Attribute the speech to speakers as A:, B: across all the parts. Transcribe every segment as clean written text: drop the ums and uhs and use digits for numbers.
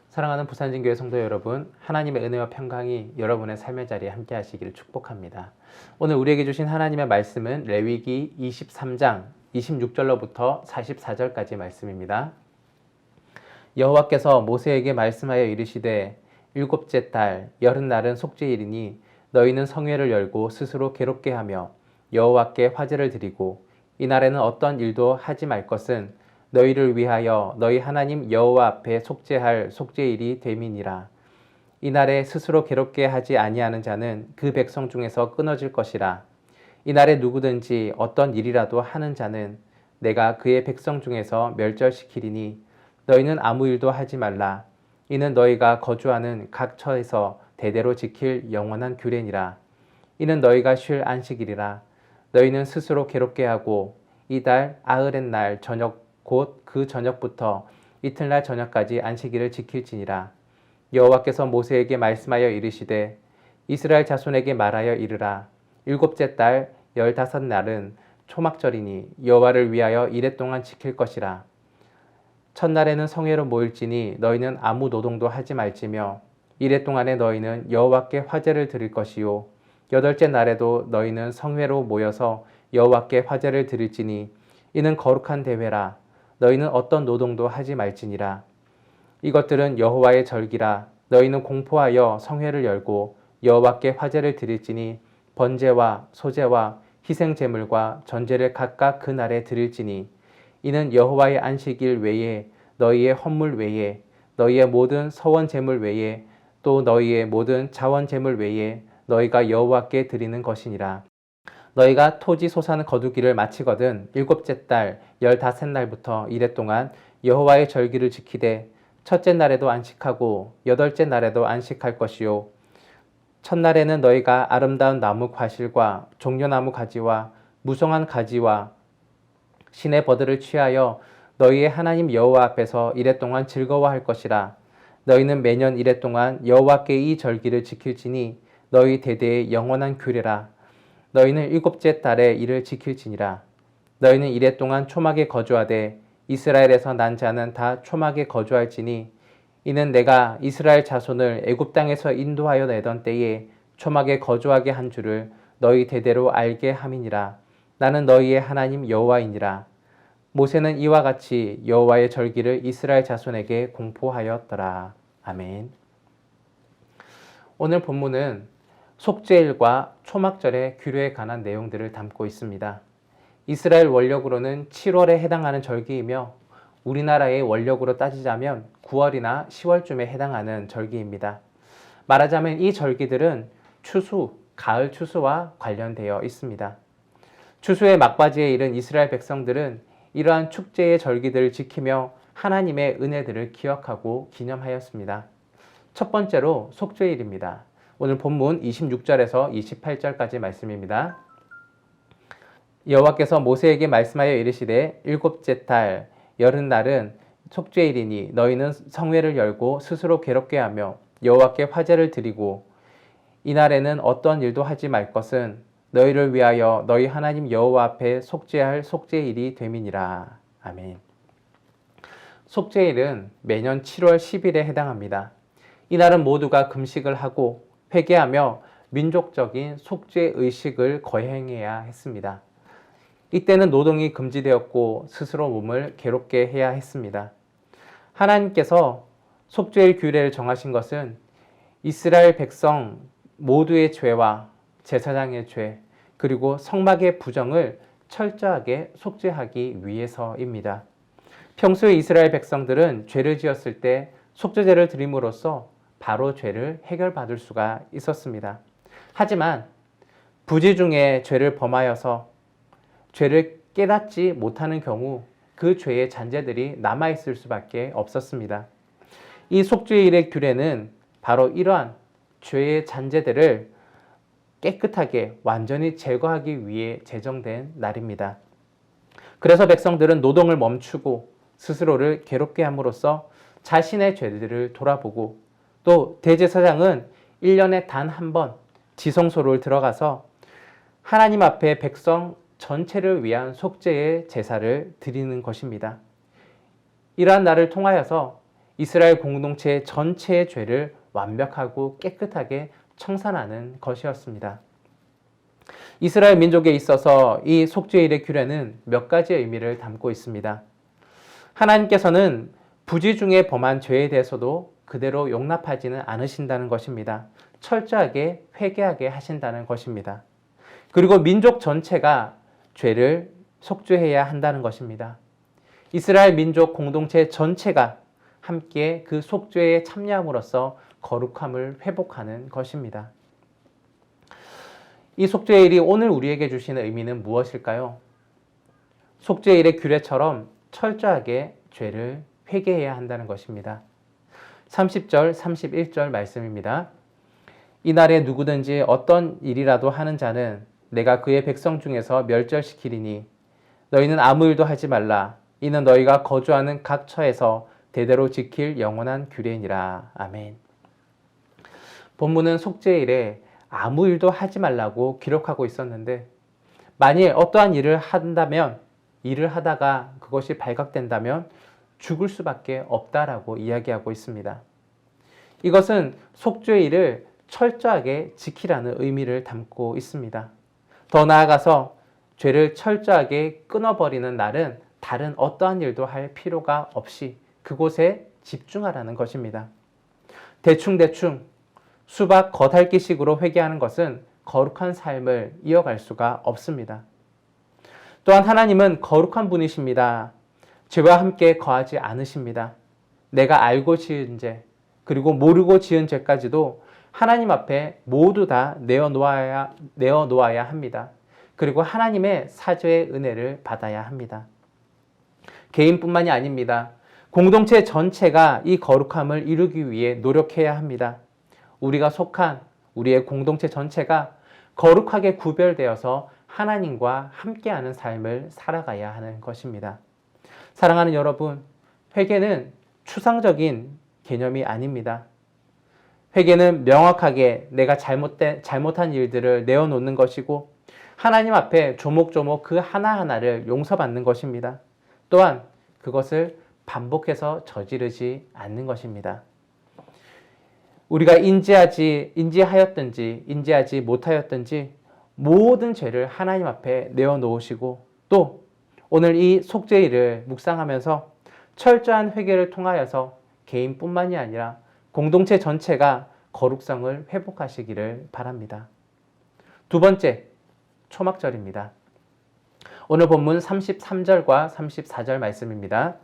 A: 사랑하는 부산진교회 성도 여러분, 하나님의 은혜와 평강이 여러분의 삶의 자리에 함께 하시기를 축복합니다. 오늘 우리에게 주신 하나님의 말씀은 레위기 23장 26절로부터 44절까지 말씀입니다. 여호와께서 모세에게 말씀하여 이르시되 일곱째 달 여름날은 속죄일이니 너희는 성회를 열고 스스로 괴롭게 하며 여호와께 화제를 드리고 이날에는 어떤 일도 하지 말 것은 너희를 위하여 너희 하나님 여호와 앞에 속죄할 속죄일이 됨이니라. 이날에 스스로 괴롭게 하지 아니하는 자는 그 백성 중에서 끊어질 것이라. 이날에 누구든지 어떤 일이라도 하는 자는 내가 그의 백성 중에서 멸절시키리니 너희는 아무 일도 하지 말라. 이는 너희가 거주하는 각 처에서 대대로 지킬 영원한 규례니라. 이는 너희가 쉴 안식일이라. 너희는 스스로 괴롭게 하고 이달 아흐렛날 저녁 곧 그 저녁부터 이틀날 저녁까지 안식일을 지킬지니라. 여호와께서 모세에게 말씀하여 이르시되 이스라엘 자손에게 말하여 이르라. 일곱째 달 15날은 초막절이니 여호와를 위하여 이레 동안 지킬 것이라. 첫날에는 성회로 모일지니 너희는 아무 노동도 하지 말지며 이레 동안에 너희는 여호와께 화제를 드릴 것이요 여덟째 날에도 너희는 성회로 모여서 여호와께 화제를 드릴지니 이는 거룩한 대회라. 너희는 어떤 노동도 하지 말지니라. 이것들은 여호와의 절기라. 너희는 공포하여 성회를 열고 여호와께 화제를 드릴지니 번제와 소제와 희생 제물과 전제를 각각 그 날에 드릴지니 이는 여호와의 안식일 외에 너희의 헌물 외에 너희의 모든 서원 제물 외에 또 너희의 모든 자원 제물 외에 너희가 여호와께 드리는 것이니라. 너희가 토지 소산 거두기를 마치거든 일곱째 달 15날부터 이레 동안 여호와의 절기를 지키되 첫째 날에도 안식하고 여덟째 날에도 안식할 것이요 첫날에는 너희가 아름다운 나무 과실과 종려나무 가지와 무성한 가지와 시내 버들을 취하여 너희의 하나님 여호와 앞에서 이레 동안 즐거워할 것이라. 너희는 매년 이레 동안 여호와께 이 절기를 지킬지니 너희 대대의 영원한 규례라. 너희는 일곱째 달에 이를 지킬지니라. 너희는 이레 동안 초막에 거주하되 이스라엘에서 난 자는 다 초막에 거주할지니 이는 내가 이스라엘 자손을 애굽 땅에서 인도하여 내던 때에 초막에 거주하게 한 줄을 너희 대대로 알게 함이니라. 나는 너희의 하나님 여호와이니라. 모세는 이와 같이 여호와의 절기를 이스라엘 자손에게 공포하였더라. 아멘. 오늘 본문은 속죄일과 초막절의 규례에 관한 내용들을 담고 있습니다. 이스라엘 원력으로는 7월에 해당하는 절기이며 우리나라의 원력으로 따지자면 9월이나 10월쯤에 해당하는 절기입니다. 말하자면 이 절기들은 추수, 가을 추수와 관련되어 있습니다. 추수의 막바지에 이른 이스라엘 백성들은 이러한 축제의 절기들을 지키며 하나님의 은혜들을 기억하고 기념하였습니다. 첫 번째로 속죄일입니다. 오늘 본문 26절에서 28절까지 말씀입니다. 여호와께서 모세에게 말씀하여 이르시되 일곱째 달 여름날은 속죄일이니 너희는 성회를 열고 스스로 괴롭게 하며 여호와께 화제를 드리고 이날에는 어떤 일도 하지 말 것은 너희를 위하여 너희 하나님 여호와 앞에 속죄할 속죄일이 됨이니라. 아멘. 속죄일은 매년 7월 10일에 해당합니다. 이날은 모두가 금식을 하고 회개하며 민족적인 속죄 의식을 거행해야 했습니다. 이때는 노동이 금지되었고 스스로 몸을 괴롭게 해야 했습니다. 하나님께서 속죄일 규례를 정하신 것은 이스라엘 백성 모두의 죄와 제사장의 죄 그리고 성막의 부정을 철저하게 속죄하기 위해서입니다. 평소에 이스라엘 백성들은 죄를 지었을 때 속죄제를 드림으로써 바로 죄를 해결받을 수가 있었습니다. 하지만 부지 중에 죄를 범하여서 죄를 깨닫지 못하는 경우 그 죄의 잔재들이 남아있을 수밖에 없었습니다. 이 속죄일의 규례는 바로 이러한 죄의 잔재들을 깨끗하게 완전히 제거하기 위해 제정된 날입니다. 그래서 백성들은 노동을 멈추고 스스로를 괴롭게 함으로써 자신의 죄들을 돌아보고 또 대제사장은 1년에 단 한 번 지성소를 들어가서 하나님 앞에 백성 전체를 위한 속죄의 제사를 드리는 것입니다. 이러한 날을 통하여서 이스라엘 공동체 전체의 죄를 완벽하고 깨끗하게 청산하는 것이었습니다. 이스라엘 민족에 있어서 이 속죄일의 규례는 몇 가지 의미를 담고 있습니다. 하나님께서는 부지 중에 범한 죄에 대해서도 그대로 용납하지는 않으신다는 것입니다. 철저하게 회개하게 하신다는 것입니다. 그리고 민족 전체가 죄를 속죄해야 한다는 것입니다. 이스라엘 민족 공동체 전체가 함께 그 속죄에 참여함으로써 거룩함을 회복하는 것입니다. 이 속죄일이 오늘 우리에게 주시는 의미는 무엇일까요? 속죄일의 규례처럼 철저하게 죄를 회개해야 한다는 것입니다. 30절, 31절 말씀입니다. 이날에 누구든지 어떤 일이라도 하는 자는 내가 그의 백성 중에서 멸절시키리니 너희는 아무 일도 하지 말라. 이는 너희가 거주하는 각 처에서 대대로 지킬 영원한 규례니라. 아멘. 본문은 속죄일에 아무 일도 하지 말라고 기록하고 있었는데 만일 어떠한 일을 한다면 일을 하다가 그것이 발각된다면 죽을 수밖에 없다라고 이야기하고 있습니다. 이것은 속죄일을 철저하게 지키라는 의미를 담고 있습니다. 더 나아가서 죄를 철저하게 끊어버리는 날은 다른 어떠한 일도 할 필요가 없이 그곳에 집중하라는 것입니다. 대충대충 수박 겉핥기식으로 회개하는 것은 거룩한 삶을 이어갈 수가 없습니다. 또한 하나님은 거룩한 분이십니다. 죄와 함께 거하지 않으십니다. 내가 알고 지은 죄, 그리고 모르고 지은 죄까지도 하나님 앞에 모두 다 내어놓아야 합니다. 그리고 하나님의 사죄의 은혜를 받아야 합니다. 개인뿐만이 아닙니다. 공동체 전체가 이 거룩함을 이루기 위해 노력해야 합니다. 우리가 속한 우리의 공동체 전체가 거룩하게 구별되어서 하나님과 함께하는 삶을 살아가야 하는 것입니다. 사랑하는 여러분, 회개는 추상적인 개념이 아닙니다. 회개는 명확하게 내가 잘못한 일들을 내어놓는 것이고 하나님 앞에 조목조목 그 하나하나를 용서받는 것입니다. 또한 그것을 반복해서 저지르지 않는 것입니다. 우리가 인지하였든지 인지하지 못하였든지 모든 죄를 하나님 앞에 내어놓으시고 또 오늘 이 속죄일을 묵상하면서 철저한 회개를 통하여서 개인뿐만이 아니라 공동체 전체가 거룩성을 회복하시기를 바랍니다. 두 번째, 초막절입니다. 오늘 본문 33절과 34절 말씀입니다.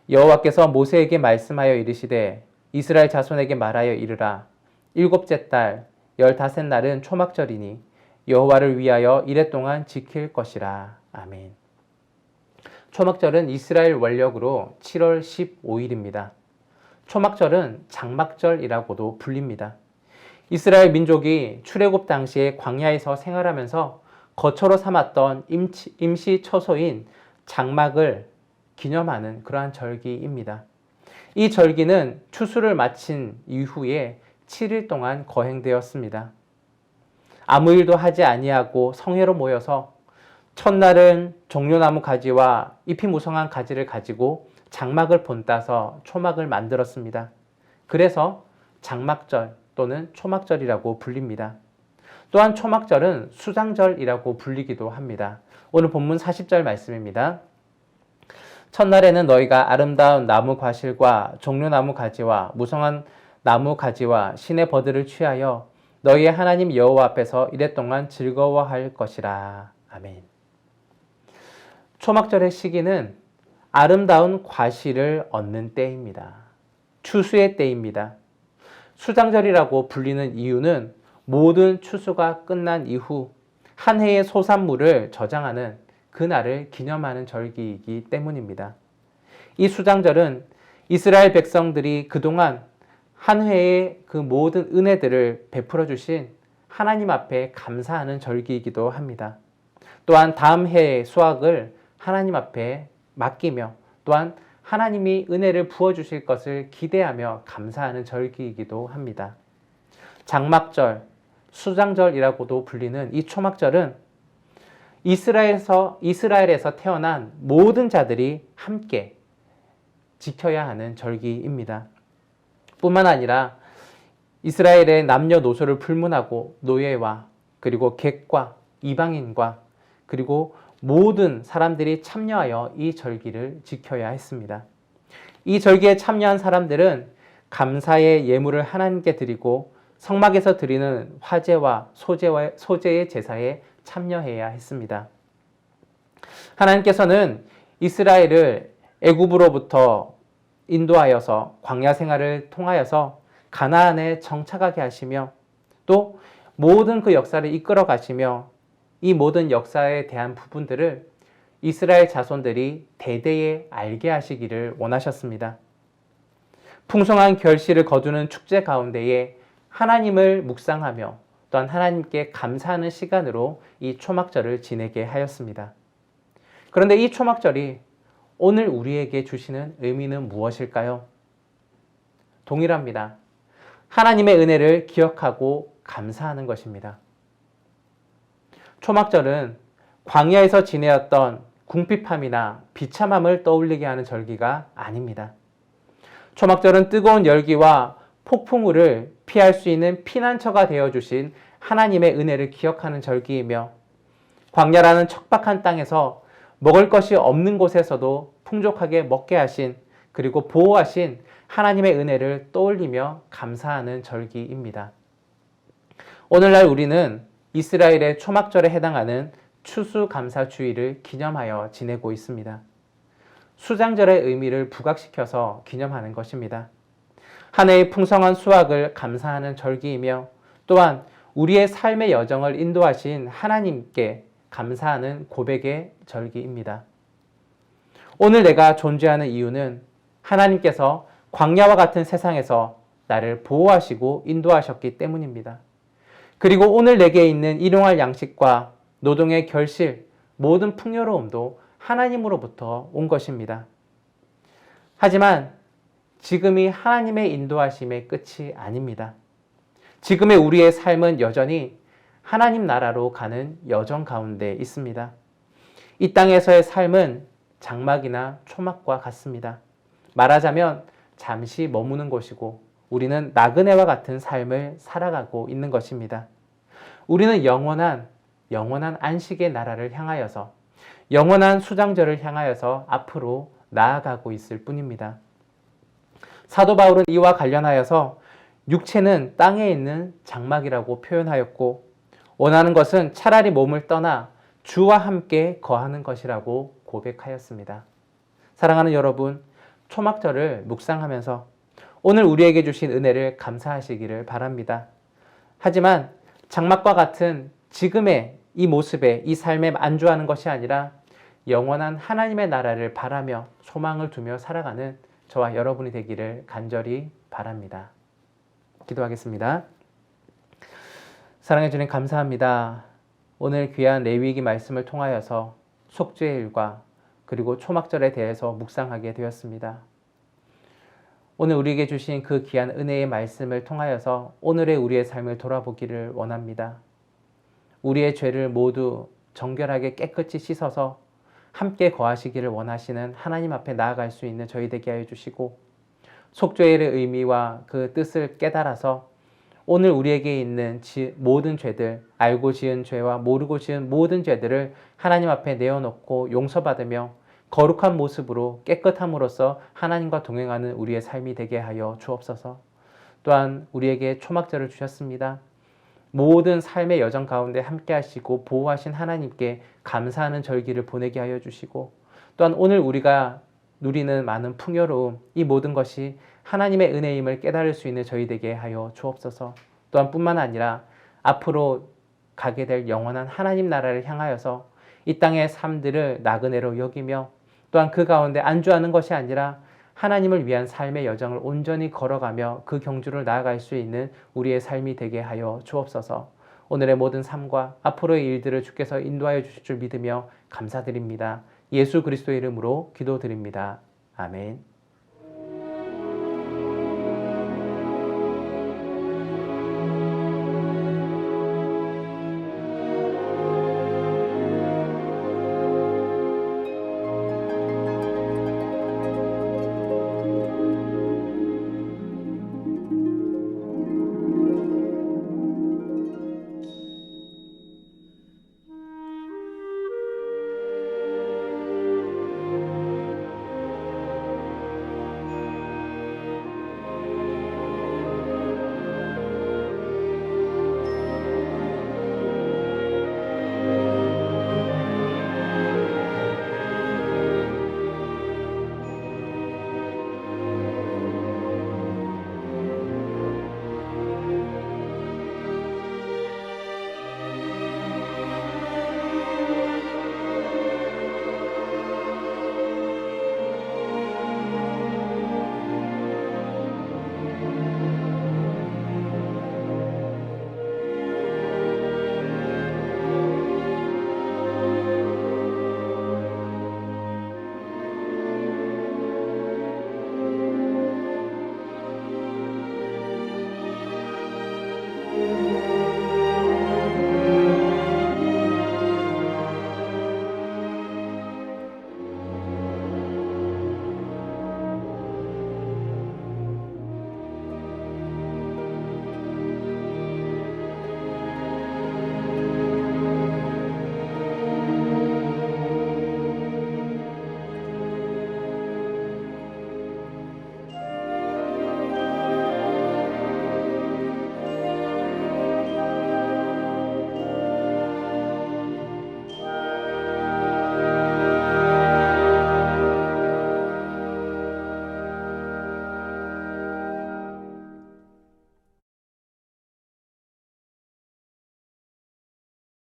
A: 여호와께서 모세에게 말씀하여 이르시되 이스라엘 자손에게 말하여 이르라. 일곱째 달 15날은 초막절이니 여호와를 위하여 이래 동안 지킬 것이라. 아멘. 초막절은 이스라엘 원력으로 7월 15일입니다. 초막절은 장막절이라고도 불립니다. 이스라엘 민족이 출애굽 당시에 광야에서 생활하면서 거처로 삼았던 임시 처소인 장막을 기념하는 그러한 절기입니다. 이 절기는 추수를 마친 이후에 7일 동안 거행되었습니다. 아무 일도 하지 아니하고 성회로 모여서 첫날은 종려나무 가지와 잎이 무성한 가지를 가지고 장막을 본따서 초막을 만들었습니다. 그래서 장막절 또는 초막절이라고 불립니다. 또한 초막절은 수장절이라고 불리기도 합니다. 오늘 본문 40절 말씀입니다. 첫날에는 너희가 아름다운 나무 과실과 종려나무 가지와 무성한 나무 가지와 신의 버들을 취하여 너희의 하나님 여호와 앞에서 이래 동안 즐거워할 것이라. 아멘. 초막절의 시기는 아름다운 과실을 얻는 때입니다. 추수의 때입니다. 수장절이라고 불리는 이유는 모든 추수가 끝난 이후 한 해의 소산물을 저장하는 그날을 기념하는 절기이기 때문입니다. 이 수장절은 이스라엘 백성들이 그동안 한 해의 그 모든 은혜들을 베풀어 주신 하나님 앞에 감사하는 절기이기도 합니다. 또한 다음 해의 수확을 하나님 앞에 맡기며 또한 하나님이 은혜를 부어주실 것을 기대하며 감사하는 절기이기도 합니다. 장막절, 수장절이라고도 불리는 이 초막절은 이스라엘에서 태어난 모든 자들이 함께 지켜야 하는 절기입니다. 뿐만 아니라 이스라엘의 남녀노소를 불문하고 노예와 그리고 객과 이방인과 그리고 모든 사람들이 참여하여 이 절기를 지켜야 했습니다. 이 절기에 참여한 사람들은 감사의 예물을 하나님께 드리고 성막에서 드리는 화제와 소제의 제사에 참여해야 했습니다. 하나님께서는 이스라엘을 애굽으로부터 인도하여서 광야 생활을 통하여서 가나안에 정착하게 하시며 또 모든 그 역사를 이끌어 가시며 이 모든 역사에 대한 부분들을 이스라엘 자손들이 대대에 알게 하시기를 원하셨습니다. 풍성한 결실을 거두는 축제 가운데에 하나님을 묵상하며 또한 하나님께 감사하는 시간으로 이 초막절을 지내게 하였습니다. 그런데 이 초막절이 오늘 우리에게 주시는 의미는 무엇일까요? 동일합니다. 하나님의 은혜를 기억하고 감사하는 것입니다. 초막절은 광야에서 지내었던 궁핍함이나 비참함을 떠올리게 하는 절기가 아닙니다. 초막절은 뜨거운 열기와 폭풍우를 피할 수 있는 피난처가 되어주신 하나님의 은혜를 기억하는 절기이며 광야라는 척박한 땅에서 먹을 것이 없는 곳에서도 풍족하게 먹게 하신 그리고 보호하신 하나님의 은혜를 떠올리며 감사하는 절기입니다. 오늘날 우리는 이스라엘의 초막절에 해당하는 추수감사주의를 기념하여 지내고 있습니다. 수장절의 의미를 부각시켜서 기념하는 것입니다. 한 해의 풍성한 수확을 감사하는 절기이며 또한 우리의 삶의 여정을 인도하신 하나님께 감사하는 고백의 절기입니다. 오늘 내가 존재하는 이유는 하나님께서 광야와 같은 세상에서 나를 보호하시고 인도하셨기 때문입니다. 그리고 오늘 내게 있는 일용할 양식과 노동의 결실, 모든 풍요로움도 하나님으로부터 온 것입니다. 하지만 지금이 하나님의 인도하심의 끝이 아닙니다. 지금의 우리의 삶은 여전히 하나님 나라로 가는 여정 가운데 있습니다. 이 땅에서의 삶은 장막이나 초막과 같습니다. 말하자면 잠시 머무는 곳이고 우리는 나그네와 같은 삶을 살아가고 있는 것입니다. 우리는 영원한 안식의 나라를 향하여서 영원한 수장절을 향하여서 앞으로 나아가고 있을 뿐입니다. 사도 바울은 이와 관련하여서 육체는 땅에 있는 장막이라고 표현하였고 원하는 것은 차라리 몸을 떠나 주와 함께 거하는 것이라고 고백하였습니다. 사랑하는 여러분, 초막절을 묵상하면서 오늘 우리에게 주신 은혜를 감사하시기를 바랍니다. 하지만 장막과 같은 지금의 이 모습에 이 삶에 안주하는 것이 아니라 영원한 하나님의 나라를 바라며 소망을 두며 살아가는 저와 여러분이 되기를 간절히 바랍니다. 기도하겠습니다. 사랑해 주님 감사합니다. 오늘 귀한 레위기 말씀을 통하여서 속죄일과 그리고 초막절에 대해서 묵상하게 되었습니다. 오늘 우리에게 주신 그 귀한 은혜의 말씀을 통하여서 오늘의 우리의 삶을 돌아보기를 원합니다. 우리의 죄를 모두 정결하게 깨끗이 씻어서 함께 거하시기를 원하시는 하나님 앞에 나아갈 수 있는 저희 되게 하여 주시고 속죄일의 의미와 그 뜻을 깨달아서 오늘 우리에게 있는 모든 죄들, 알고 지은 죄와 모르고 지은 모든 죄들을 하나님 앞에 내어놓고 용서받으며 거룩한 모습으로 깨끗함으로써 하나님과 동행하는 우리의 삶이 되게 하여 주옵소서. 또한 우리에게 초막절을 주셨습니다. 모든 삶의 여정 가운데 함께 하시고 보호하신 하나님께 감사하는 절기를 보내게 하여 주시고 또한 오늘 우리가 누리는 많은 풍요로움, 이 모든 것이 하나님의 은혜임을 깨달을 수 있는 저희 되게 하여 주옵소서. 또한 뿐만 아니라 앞으로 가게 될 영원한 하나님 나라를 향하여서 이 땅의 삶들을 나그네로 여기며 또한 그 가운데 안주하는 것이 아니라 하나님을 위한 삶의 여정을 온전히 걸어가며 그 경주를 나아갈 수 있는 우리의 삶이 되게 하여 주옵소서. 오늘의 모든 삶과 앞으로의 일들을 주께서 인도하여 주실 줄 믿으며 감사드립니다. 예수 그리스도의 이름으로 기도드립니다. 아멘.